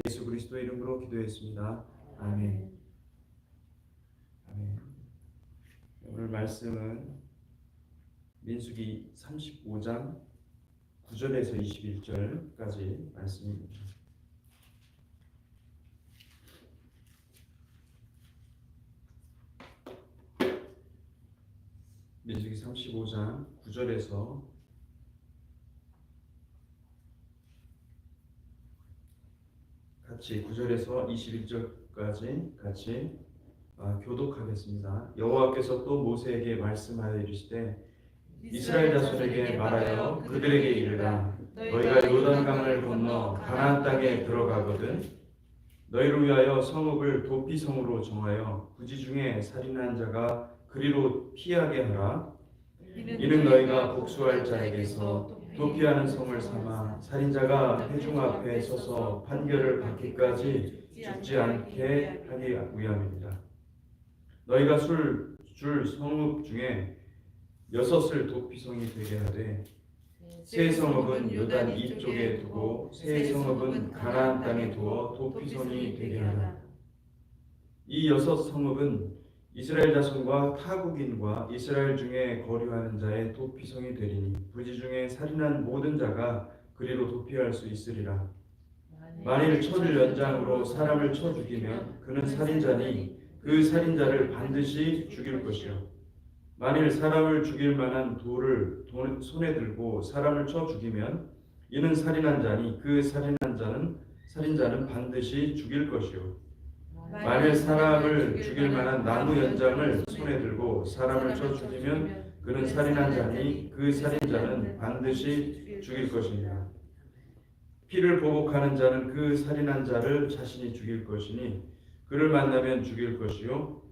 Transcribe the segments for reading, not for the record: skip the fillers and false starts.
예수 그리스도 이름으로 기도했습니다. 아멘. 아멘. 오늘 말씀은 민수기 35장 9절에서 21절까지 말씀입니다. 민수기 35장 9절에서 같이 9절에서 21절까지 같이 교독하겠습니다. 여호와께서 또 모세에게 말씀하여 이르시되 이스라엘 자손에게 말하여 그들에게 이르라 너희가 요단강을 건너 가나안 땅에 들어가거든 너희를 위하여 성읍을 도피성으로 정하여 부지 중에 살인한 자가 그리로 피하게 하라. 이는 너희가 복수할 자에게서 도피하는 성을 삼아 살인자가 회중 앞에 서서 판결을 받기까지 죽지 않게 하기 위함입니다. 너희가 줄 성읍 중에 6을 도피성이 되게 하되 세 성읍은 요단 이쪽에 두고 세 성읍은 가나안 땅에 두어 도피성이 되게 하라. 이 6 성읍은 이스라엘 자손과 타국인과 이스라엘 중에 거류하는 자의 도피성이 되리니 부지 중에 살인한 모든 자가 그리로 도피할 수 있으리라. 만일 쳐줄 연장으로 사람을 쳐 죽이면 그는 살인자니 그 살인자를 반드시 죽일 것이요 만일 사람을 죽일 만한 돌을 손에 들고 사람을 쳐 죽이면 이는 살인한 자니 그 살인자는 반드시 죽일 것이요 만일 사람을 죽일 만한 나무 연장을 손에 들고 사람을 쳐 죽이면 그는 살인한 자니 그 살인자는 반드시 죽일 것입니다. 피를 보복하는 자는 그 살인한 자를 자신이 죽일 것이니 그를 만나면 죽일 것이요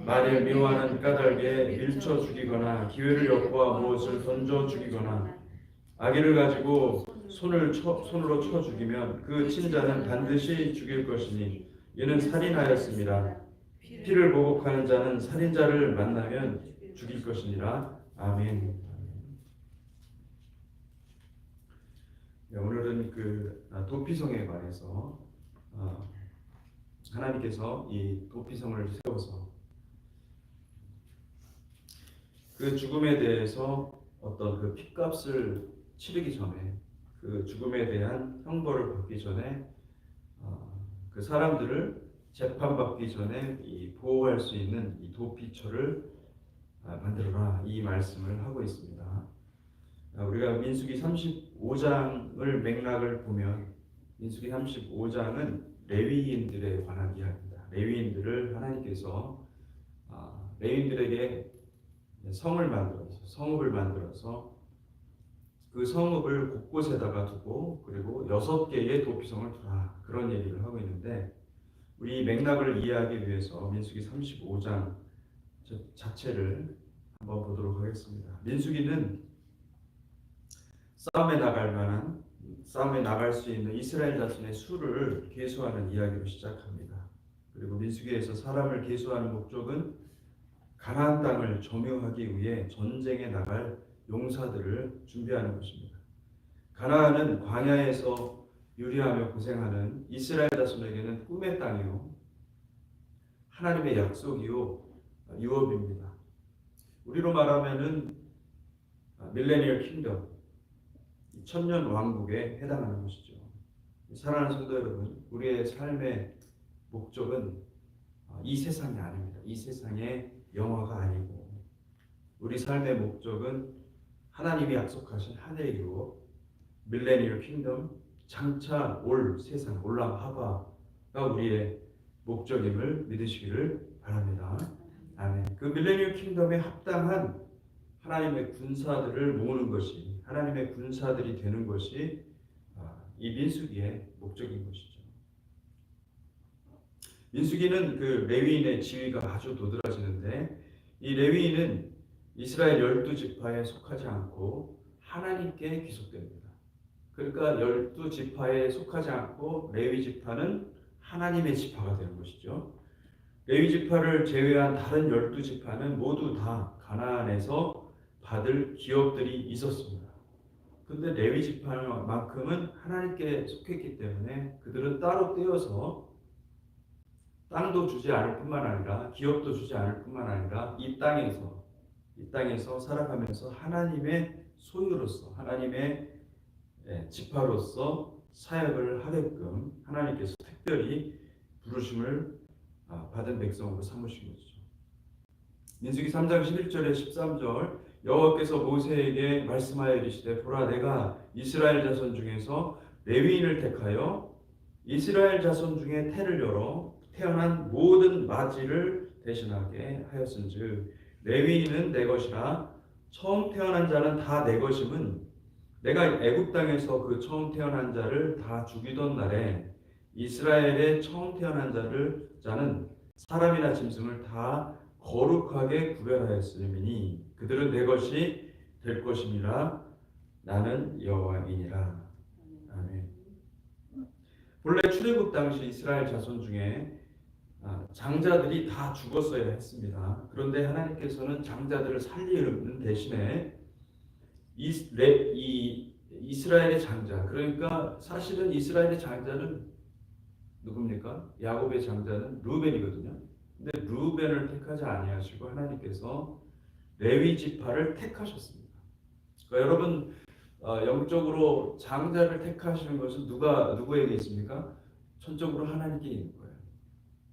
만일 미워하는 까닭에 밀쳐 죽이거나 기회를 엿보아 무엇을 던져 죽이거나 아기를 가지고 손으로 쳐 죽이면 그 친자는 반드시 죽일 것이니 이는 살인하였습니다. 피를 보복하는 자는 살인자를 만나면 죽일 것이니라. 아멘. 네, 오늘은 도피성에 관해서 하나님께서 이 도피성을 세워서 그 죽음에 대해서 어떤 그 핏값을 치르기 전에 그 죽음에 대한 형벌을 받기 전에 그 사람들을 재판받기 전에 보호할 수 있는 이 도피처를 만들어라 이 말씀을 하고 있습니다. 우리가 민수기 35장을 맥락을 보면 민수기 35장은 레위인들에 관한 이야기입니다. 레위인들을 하나님께서 레위인들에게 성읍을 만들어서 그 성읍을 곳곳에다가 두고 그리고 6개의 도피성을 두라 그런 얘기를 하고 있는데 우리 맥락을 이해하기 위해서 민수기 35장 자체를 한번 보도록 하겠습니다. 민수기는 싸움에 나갈 수 있는 이스라엘 자손의 수를 계수하는 이야기로 시작합니다. 그리고 민수기에서 사람을 계수하는 목적은 가나안 땅을 점유하기 위해 전쟁에 나갈 용사들을 준비하는 것입니다. 가나안은 광야에서 유리하며 고생하는 이스라엘 자손에게는 꿈의 땅이요 하나님의 약속이요 유업입니다. 우리로 말하면은 밀레니얼 킹덤, 천년 왕국에 해당하는 것이죠. 사랑하는 성도 여러분, 우리의 삶의 목적은 이 세상이 아닙니다. 이 세상의 영화가 아니고 우리 삶의 목적은 하나님이 약속하신 하늘의 유업, 밀레니얼 킹덤, 장차 올 세상, 올라하바가 우리의 목적임을 믿으시기를 바랍니다. 아멘. 그 밀레니얼 킹덤에 합당한 하나님의 군사들을 모으는 것이, 하나님의 군사들이 되는 것이 이 민수기의 목적인 것이죠. 민수기는 그 레위인의 지위가 아주 도드라지는데 이 레위인은 이스라엘 12지파에 속하지 않고 하나님께 귀속됩니다. 그러니까 12지파에 속하지 않고 레위 지파는 하나님의 지파가 되는 것이죠. 레위 지파를 제외한 다른 12지파는 모두 다 가나안에서 받을 기업들이 있었습니다. 근데 레위 지파만큼은 하나님께 속했기 때문에 그들은 따로 떼어서 땅도 주지 않을 뿐만 아니라 기업도 주지 않을 뿐만 아니라 이 땅에서 살아가면서 하나님의 소유로서 하나님의 지파로서 사역을 하게끔 하나님께서 특별히 부르심을 받은 백성으로 삼으신 거죠. 민수기 3장 11절에 13절 여호와께서 모세에게 말씀하여 이르시되 보라 내가 이스라엘 자손 중에서 레위인을 택하여 이스라엘 자손 중에 태를 열어 태어난 모든 마지를 대신하게 하였은즉 레위인은 내 것이라 처음 태어난 자는 다 내 것임은 내가 애굽 땅에서 그 처음 태어난 자를 다 죽이던 날에 이스라엘의 처음 태어난 자는 사람이나 짐승을 다 거룩하게 구별하였으니 그들은 내 것이 될 것임이라 나는 여호와이니라. 아멘. 본래 출애굽 당시 이스라엘 자손 중에 장자들이 다 죽었어야 했습니다. 그런데 하나님께서는 장자들을 살리는 대신에 이스라엘의 장자, 그러니까 사실은 이스라엘의 장자는 누굽니까? 야곱의 장자는 루벤이거든요. 근데 루벤을 택하지 아니하시고 하나님께서 레위 지파를 택하셨습니다. 그러니까 여러분 영적으로 장자를 택하시는 것은 누구에게 있습니까? 천적으로 하나님께 있는 거예요.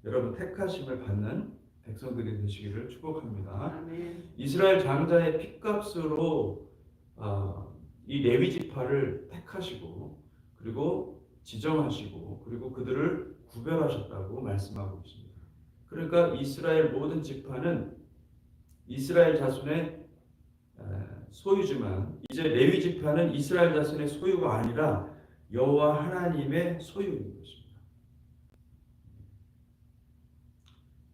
여러분 택하심을 받는 백성들이 되시기를 축복합니다. 아멘. 이스라엘 장자의 핏값으로 이 레위 지파를 택하시고 그리고 지정하시고 그리고 그들을 구별하셨다고 말씀하고 있습니다. 그러니까 이스라엘 모든 지파는 이스라엘 자손의 소유지만 이제 레위 지파는 이스라엘 자손의 소유가 아니라 여호와 하나님의 소유인 것입니다.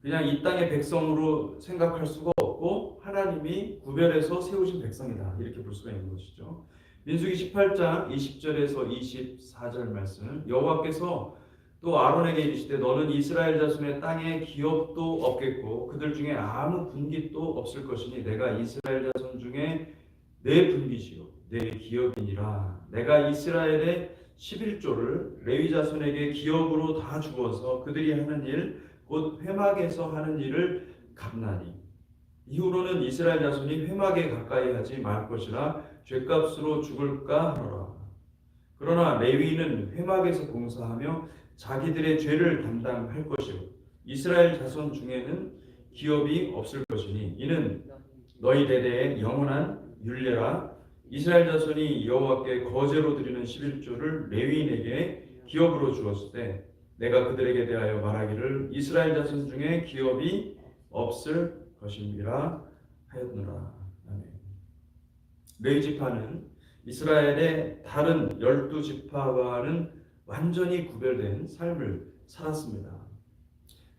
그냥 이 땅의 백성으로 생각할 수가 없고 하나님이 구별해서 세우신 백성이다 이렇게 볼 수가 있는 것이죠. 민수기 18장 20절에서 24절 말씀 여호와께서 또 아론에게 이르시되 너는 이스라엘 자손의 땅에 기업도 없겠고 그들 중에 아무 분깃도 없을 것이니 내가 이스라엘 자손 중에 내 분깃이요 내 기업이니라. 내가 이스라엘의 11조를 레위 자손에게 기업으로 다 주어서 그들이 하는 일 곧 회막에서 하는 일을 갚나니 이후로는 이스라엘 자손이 회막에 가까이 하지 말 것이라 죗값으로 죽을까 하노라. 그러나 레위인은 회막에서 봉사하며 자기들의 죄를 담당할 것이요 이스라엘 자손 중에는 기업이 없을 것이니 이는 너희 대대의 영원한 율례라. 이스라엘 자손이 여호와께 거제로 드리는 11조를 레위인에게 기업으로 주었을 때 내가 그들에게 대하여 말하기를 이스라엘 자손 중에 기업이 없을 것임이라 하였노라. 아멘. 레위 지파는 이스라엘의 다른 12지파와는 완전히 구별된 삶을 살았습니다.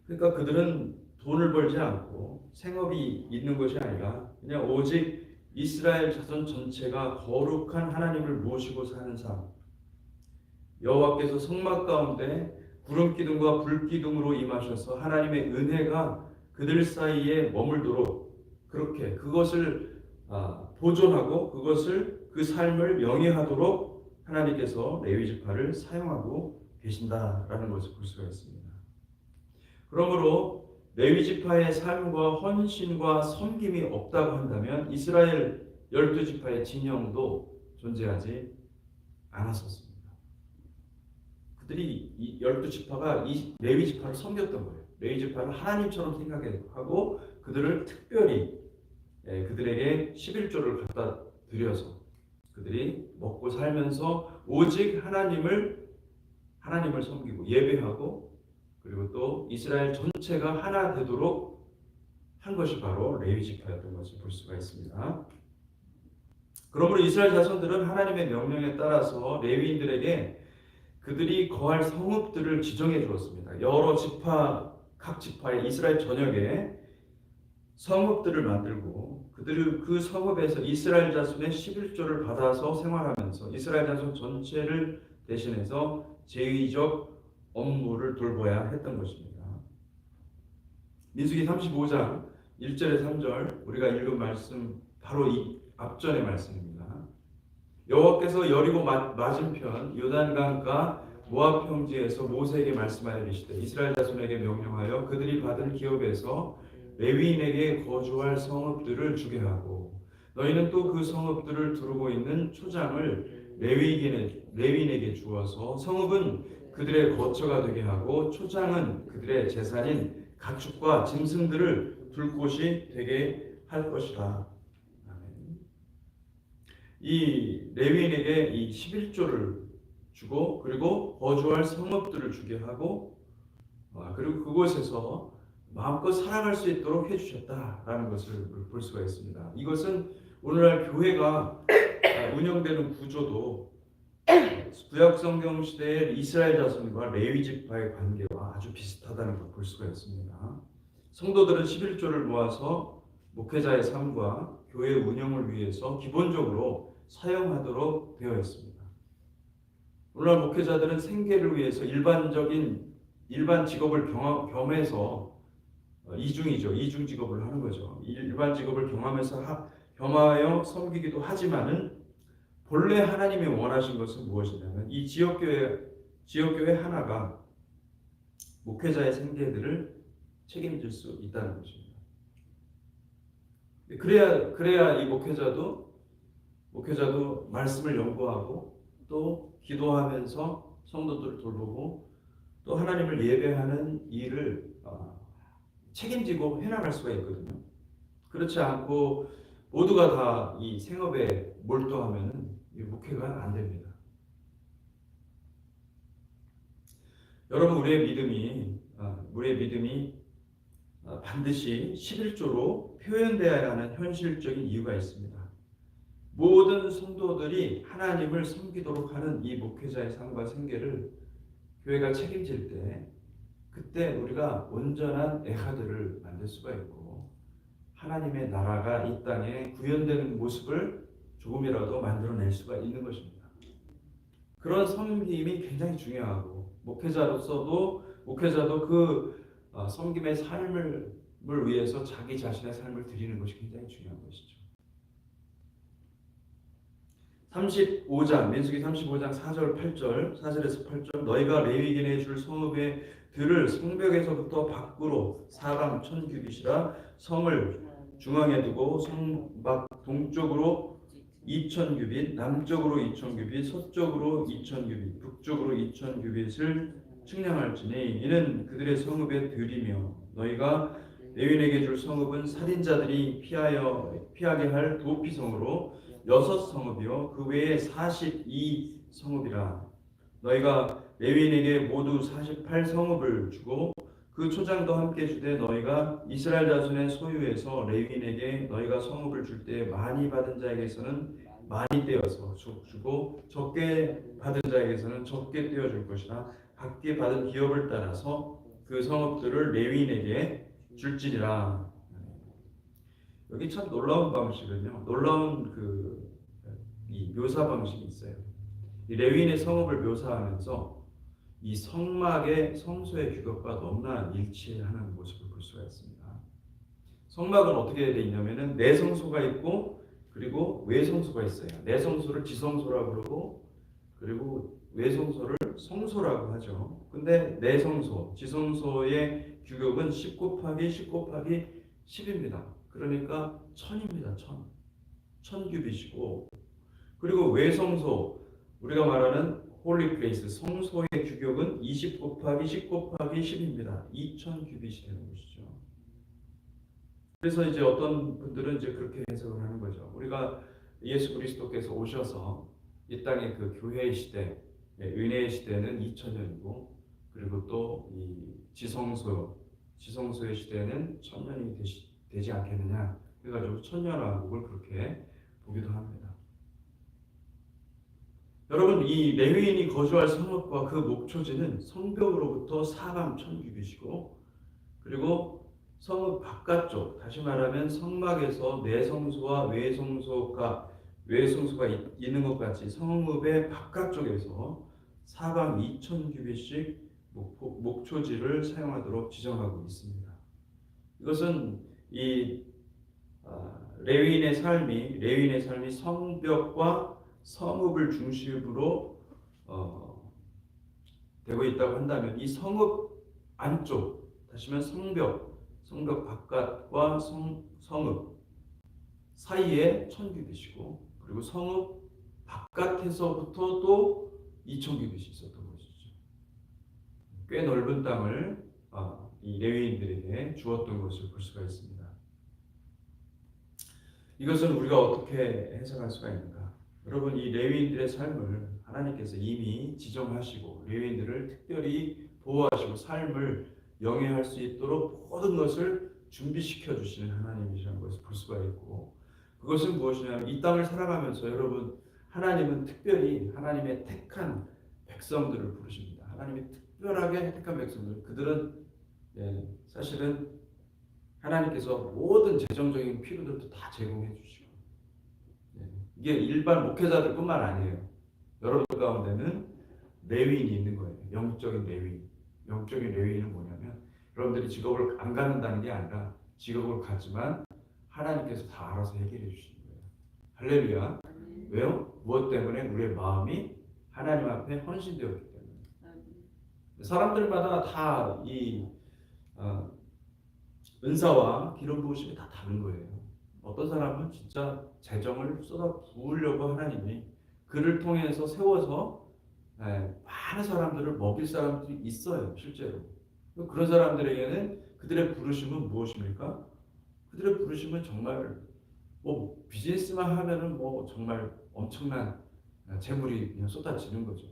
그러니까 그들은 돈을 벌지 않고 생업이 있는 것이 아니라 그냥 오직 이스라엘 자손 전체가 거룩한 하나님을 모시고 사는 삶. 여호와께서 성막 가운데 구름 기둥과 불 기둥으로 임하셔서 하나님의 은혜가 그들 사이에 머물도록 그렇게 그것을 보존하고 그 삶을 영위하도록 하나님께서 레위 지파를 사용하고 계신다라는 것을 볼 수가 있습니다. 그러므로 레위 지파의 삶과 헌신과 섬김이 없다고 한다면 이스라엘 12지파의 진영도 존재하지 않았었습니다. 그들이 이 12지파가 이 레위 지파를 섬겼던 거예요. 레위 지파를 하나님처럼 생각하고 그들을 특별히 그들에게 11조를 갖다 드려서 그들이 먹고 살면서 오직 하나님을 섬기고 예배하고 그리고 또 이스라엘 전체가 하나 되도록 한 것이 바로 레위 지파였던 것을 볼 수가 있습니다. 그러므로 이스라엘 자손들은 하나님의 명령에 따라서 레위인들에게 그들이 거할 성읍들을 지정해 주었습니다. 여러 지파, 각 지파의 이스라엘 전역에 성읍들을 만들고 그들이 그 성읍에서 이스라엘 자손의 11조를 받아서 생활하면서 이스라엘 자손 전체를 대신해서 제의적 업무를 돌봐야 했던 것입니다. 민수기 35장 1절에 3절 우리가 읽은 말씀 바로 이 앞전의 말씀입니다. 여호와께서 여리고 맞은편 요단강가 모압 평지에서 모세에게 말씀하여 이르시되 이스라엘 자손에게 명령하여 그들이 받은 기업에서 레위인에게 거주할 성읍들을 주게 하고 너희는 또 그 성읍들을 두르고 있는 초장을 레위인에게 주어서 성읍은 그들의 거처가 되게 하고 초장은 그들의 재산인 가축과 짐승들을 둘 곳이 되게 할 것이라. 이 레위인에게 이 11조를 주고 그리고 거주할 성읍들을 주게 하고 그리고 그곳에서 마음껏 살아갈 수 있도록 해주셨다라는 것을 볼 수가 있습니다. 이것은 오늘날 교회가 운영되는 구조도 구약 성경 시대의 이스라엘 자손과 레위 지파의 관계와 아주 비슷하다는 걸 볼 수가 있습니다. 성도들은 11조를 모아서 목회자의 삶과 교회 운영을 위해서 기본적으로 사용하도록 되어 있습니다. 오늘날 목회자들은 생계를 위해서 일반 직업을 겸해서 이중 직업을 하는 거죠. 일반 직업을 겸하여 섬기기도 하지만은 본래 하나님이 원하신 것은 무엇이냐면 이 지역교회 하나가 목회자의 생계들을 책임질 수 있다는 것입니다. 그래야 이 목회자도 말씀을 연구하고 또 기도하면서 성도들을 돌보고 또 하나님을 예배하는 일을 책임지고 해나갈 수가 있거든요. 그렇지 않고 모두가 다 이 생업에 몰두하면 목회가 안 됩니다. 여러분, 우리의 믿음이 반드시 11조로 표현되어야 하는 현실적인 이유가 있습니다. 모든 성도들이 하나님을 섬기도록 하는 이 목회자의 삶과 생계를 교회가 책임질 때 그때 우리가 온전한 에하드를 만들 수가 있고 하나님의 나라가 이 땅에 구현되는 모습을 조금이라도 만들어낼 수가 있는 것입니다. 그런 섬김이 굉장히 중요하고 목회자도 그 섬김의 삶을 위해서 자기 자신의 삶을 드리는 것이 굉장히 중요한 것이죠. 35장 민수기 35장 4절에서 8절 너희가 레위인에 줄 성읍의 들을 성벽에서부터 밖으로 사방 1000규빗이라 성을 중앙에 두고 성밖 동쪽으로 2000규빗, 남쪽으로 2000규빗, 서쪽으로 2000규빗, 북쪽으로 2000규빗을 측량할지니 이는 그들의 성읍의 들이며 너희가 레위인에게 줄 성읍은 살인자들이 피하게 할 도피성으로 6성읍이요 그 외에 42성읍이라. 너희가 레위인에게 모두 48성읍을 주고 그 초장도 함께 주되 너희가 이스라엘 자손의 소유에서 레위인에게 너희가 성읍을 줄 때 많이 받은 자에게서는 많이 떼어서 주고 적게 받은 자에게서는 적게 떼어줄 것이라. 각기 받은 기업을 따라서 그 성읍들을 레위인에게 줄지니라. 여기 참 놀라운 방식은요. 놀라운 이 묘사 방식이 있어요. 이 레위인의 성읍을 묘사하면서 이 성막의 성소의 규격과 너무나 일치하는 모습을 볼 수가 있습니다. 성막은 어떻게 되어 있냐면은 내성소가 있고 그리고 외성소가 있어요. 내성소를 지성소라고 그러고 그리고 외성소를 성소라고 하죠. 근데 내성소, 지성소의 규격은 10 곱하기 10 곱하기 10입니다. 그러니까 1000입니다. 1000 규빗이고 그리고 외성소 우리가 말하는 홀리 플레이스 성소의 규격은 20 곱하기 10 곱하기 10입니다. 2000 규빗이 되는 것이죠. 그래서 이제 어떤 분들은 이제 그렇게 해석을 하는 거죠. 우리가 예수 그리스도께서 오셔서 이 땅의 그 교회의 시대, 은혜의 시대는 2000년이고 그리고 또 이 지성소의 시대는 1000년이 되지 않겠느냐. 그래가지고 천년왕국을 그렇게 보기도 합니다. 여러분, 이 레위인이 거주할 성읍과 그 목초지는 성벽으로부터 사방 1000규빗이고 그리고 성읍 바깥쪽, 다시 말하면 성막에서 내성소와 외성소가 있는 것 같이 성읍의 바깥쪽에서 사방 2000규빗씩 목초지를 사용하도록 지정하고 있습니다. 이것은 이 레위인의 삶이 성벽과 성읍을 중심으로 되고 있다고 한다면 이 성읍 안쪽, 다시 말하면 성벽 바깥과 성읍 사이에 천규빗이고, 그리고 성읍 바깥에서부터 또 2,000규빗이 있었던 것이죠. 꽤 넓은 땅을 이 레위인들에게 주었던 것을 볼 수가 있습니다. 이것은 우리가 어떻게 해석할 수가 있는가? 여러분, 이 레위인들의 삶을 하나님께서 이미 지정하시고 레위인들을 특별히 보호하시고 삶을 영위할 수 있도록 모든 것을 준비시켜 주시는 하나님이라는 것을 볼 수가 있고, 그것은 무엇이냐면 이 땅을 살아가면서 여러분, 하나님은 특별히 하나님의 택한 백성들을 부르십니다. 하나님이 특별하게 택한 백성들, 그들은 사실은 하나님께서 모든 재정적인 필요들도 다 제공해 주시고, 이게 일반 목회자들뿐만 아니에요. 여러분 가운데는 레위인이 있는 거예요. 영적인 레위인. 영적인 레위인은 뭐냐면 여러분들이 직업을 안 갖는다는 게 아니라 직업을 갖지만 하나님께서 다 알아서 해결해 주시는 거예요. 할렐루야. 왜요? 무엇 때문에? 우리의 마음이 하나님 앞에 헌신되었기 때문에. 사람들마다 다 이 은사와 기름 부으심이 다 다른 거예요. 어떤 사람은 진짜 재정을 쏟아 부으려고 하나님이 그를 통해서 세워서 많은 사람들을 먹일 사람들이 있어요. 실제로. 그런 사람들에게는 그들의 부르심은 무엇입니까? 그들의 부르심은 정말 뭐 비즈니스만 하면은 뭐 정말 엄청난 재물이 그냥 쏟아지는 거죠.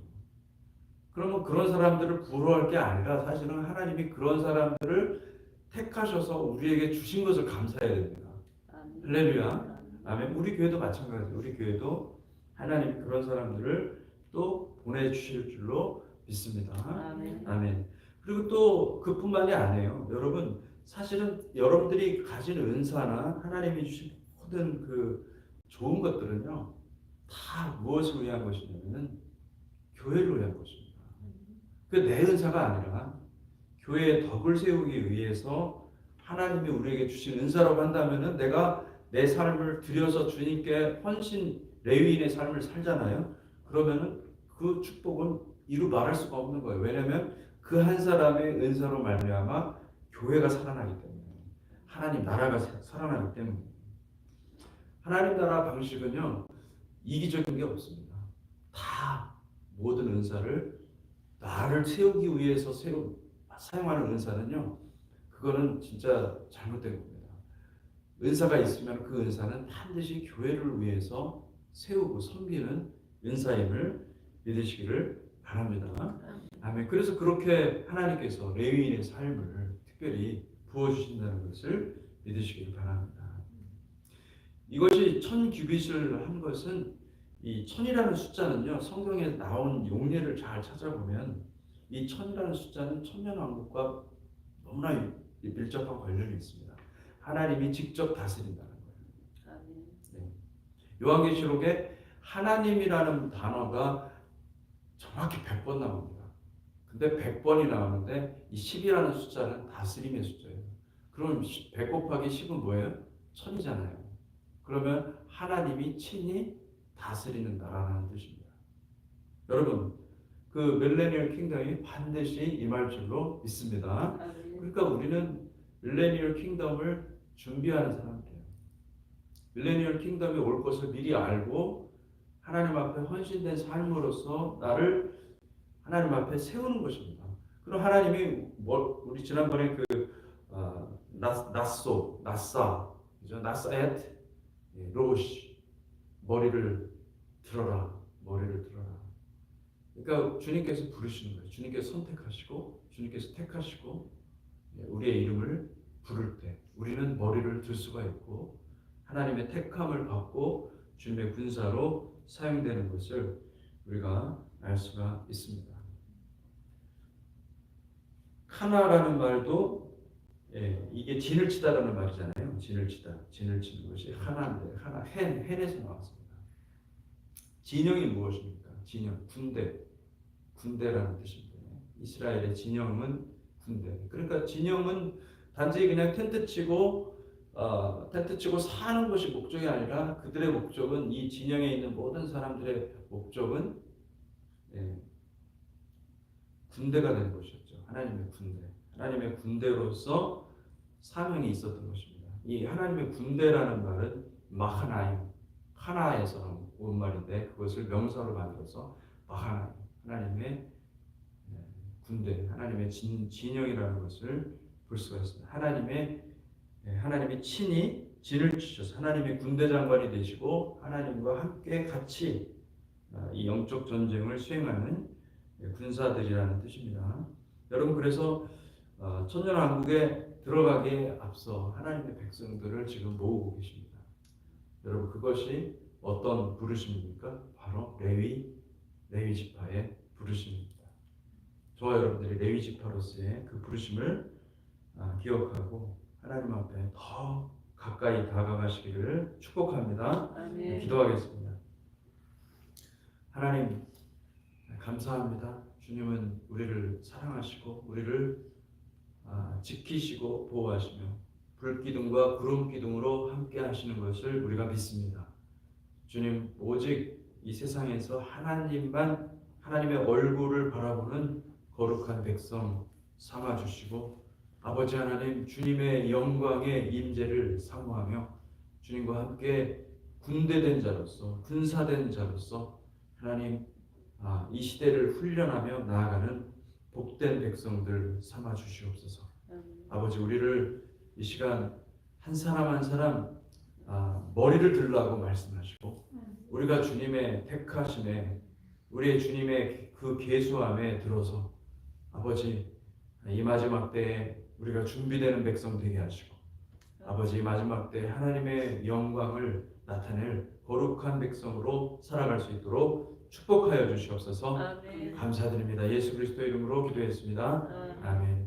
그러면 그런 사람들을 부러워할 게 아니라 사실은 하나님이 그런 사람들을 택하셔서 우리에게 주신 것을 감사해야 됩니다. 할렐루야. 아멘. 우리 교회도 마찬가지예요. 우리 교회도 하나님이 그런 사람들을 또 보내주실 줄로 믿습니다. 아멘. 그리고 또 그뿐만이 아니에요. 여러분, 사실은 여러분들이 가진 은사나 하나님이 주신 모든 그 좋은 것들은요, 다 무엇을 위한 것이냐면은 교회를 위한 것입니다. 그 내 은사가 아니라 교회의 덕을 세우기 위해서 하나님이 우리에게 주신 은사라고 한다면은 내가 내 삶을 들여서 주님께 헌신 레위인의 삶을 살잖아요. 그러면은 그 축복은 이루 말할 수가 없는 거예요. 왜냐하면 그 한 사람의 은사로 말미암아 교회가 살아나기 때문에, 하나님 나라가 살아나기 때문에. 하나님 나라 방식은요, 이기적인 게 없습니다. 다 모든 은사를 나를 세우기 위해서 사용하는 은사는요, 그거는 진짜 잘못된 겁니다. 은사가 있으면 그 은사는 반드시 교회를 위해서 세우고 섬기는 은사임을 믿으시기를 바랍니다. 아멘. 그래서 그렇게 하나님께서 레위인의 삶을 특별히 부어주신다는 것을 믿으시기를 바랍니다. 이것이 1000규빗을 한 것은, 이 1000이라는 숫자는요, 성경에 나온 용례를 잘 찾아보면 이 1000이라는 숫자는 천년왕국과 너무나 밀접한 관련이 있습니다. 하나님이 직접 다스린다는 거예요. 네. 요한계시록에 하나님이라는 단어가 정확히 100번 나옵니다. 근데 100번이 나오는데 이 10이라는 숫자는 다스림의 숫자예요. 그럼 100 곱하기 10은 뭐예요? 1000이잖아요. 그러면 하나님이 친히 다스리는 나라라는 뜻입니다. 여러분, 그 밀레니얼 킹덤이 반드시 임할 줄로 믿습니다. 그러니까 우리는 밀레니얼 킹덤을 준비하는 사람들이에요. 밀레니얼 킹덤이 올 것을 미리 알고 하나님 앞에 헌신된 삶으로서 나를 하나님 앞에 세우는 것입니다. 그럼 하나님이 우리 지난번에 나사엣 로시, 머리를 들어라. 그러니까 주님께서 부르시는 거예요. 주님께서 선택하시고 주님께서 택하시고 우리의 이름을 부를 때 우리는 머리를 들 수가 있고 하나님의 택함을 받고 주님의 군사로 사용되는 것을 우리가 알 수가 있습니다. 카나라는 말도 이게 진을 치다라는 말이잖아요. 진을 치는 것이 하나인데 헨에서 나왔습니다. 진영이 무엇입니까? 진영, 군대라는 뜻입니다. 이스라엘의 진영은 군대. 그러니까 진영은 단지 그냥 텐트 치고 텐트 치고 사는 것이 목적이 아니라 그들의 목적은 이 진영에 있는 모든 사람들의 목적은 예, 군대가 되는 것이었죠. 하나님의 군대. 하나님의 군대로서 사명이 있었던 것입니다. 이 하나님의 군대라는 말은 마하나임, 하나에서 온 말인데 그것을 명사로 만들어서 마하나임, 하나님의 군대, 하나님의 진영이라는 것을 볼 수가 있습니다. 하나님이 친히 진을 치셔서 하나님의 군대 장관이 되시고 하나님과 함께 같이 이 영적 전쟁을 수행하는 군사들이라는 뜻입니다. 여러분 그래서 천년왕국에 들어가기에 앞서 하나님의 백성들을 지금 모으고 계십니다. 여러분 그것이 어떤 부르심입니까? 바로 레위 지파의 부르심입니다. 저와 여러분들이 레위 지파로서의 그 부르심을 기억하고 하나님 앞에 더 가까이 다가가시기를 축복합니다. 아멘. 기도하겠습니다. 하나님 감사합니다. 주님은 우리를 사랑하시고 우리를 지키시고 보호하시며 불기둥과 구름기둥으로 함께 하시는 것을 우리가 믿습니다. 주님 오직 이 세상에서 하나님의 얼굴을 바라보는 거룩한 백성 삼아주시고 아버지 하나님 주님의 영광의 임재를 사모하며 주님과 함께 군대된 자로서 군사된 자로서 하나님 이 시대를 훈련하며 나아가는 복된 백성들 삼아 주시옵소서. 아버지 우리를 이 시간 한 사람 한 사람 머리를 들라고 말씀하시고 우리가 주님의 택하심에 우리의 주님의 그 계수함에 들어서 아버지 이 마지막 때에 우리가 준비되는 백성 되게 하시고 아버지 이 마지막 때 하나님의 영광을 나타낼 거룩한 백성으로 살아갈 수 있도록 축복하여 주시옵소서. 아멘. 감사드립니다. 예수 그리스도의 이름으로 기도했습니다. 아멘.